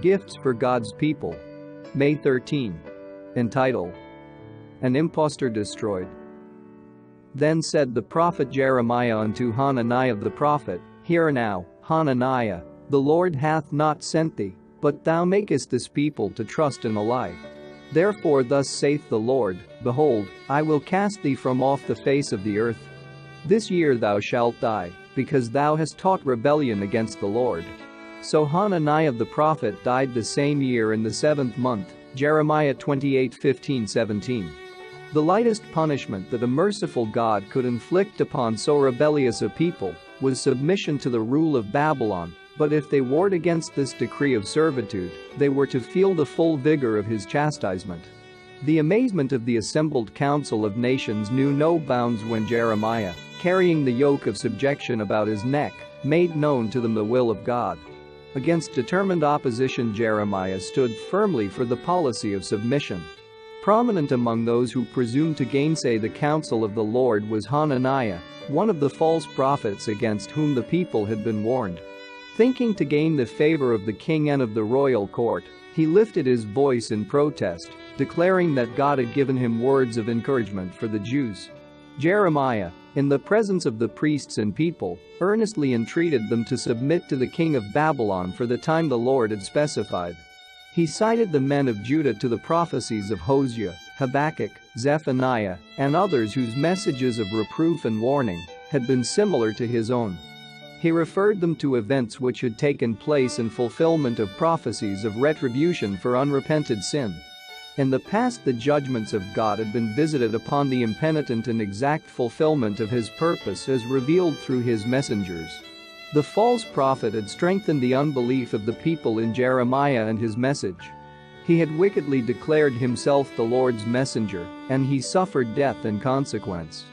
Gifts for God's People. May 13. Entitled, An Imposter Destroyed. Then said the prophet Jeremiah unto Hananiah the prophet, Hear now, Hananiah, the Lord hath not sent thee, but thou makest this people to trust in a lie. Therefore thus saith the Lord, Behold, I will cast thee from off the face of the earth. This year thou shalt die, because thou hast taught rebellion against the Lord. So Hananiah the prophet died the same year in the 7th month, Jeremiah 28:15-17. The lightest punishment that a merciful God could inflict upon so rebellious a people was submission to the rule of Babylon, but if they warred against this decree of servitude, they were to feel the full vigor of his chastisement. The amazement of the assembled council of nations knew no bounds when Jeremiah, carrying the yoke of subjection about his neck, made known to them the will of God. Against determined opposition, Jeremiah stood firmly for the policy of submission. Prominent among those who presumed to gainsay the counsel of the Lord was Hananiah, one of the false prophets against whom the people had been warned. Thinking to gain the favor of the king and of the royal court, he lifted his voice in protest, declaring that God had given him words of encouragement for the Jews. Jeremiah, in the presence of the priests and people, earnestly entreated them to submit to the king of Babylon for the time the Lord had specified. He cited the men of Judah to the prophecies of Hosea, Habakkuk, Zephaniah, and others whose messages of reproof and warning had been similar to his own. He referred them to events which had taken place in fulfillment of prophecies of retribution for unrepented sin. In the past, the judgments of God had been visited upon the impenitent in exact fulfillment of his purpose as revealed through his messengers. The false prophet had strengthened the unbelief of the people in Jeremiah and his message. He had wickedly declared himself the Lord's messenger, and he suffered death in consequence.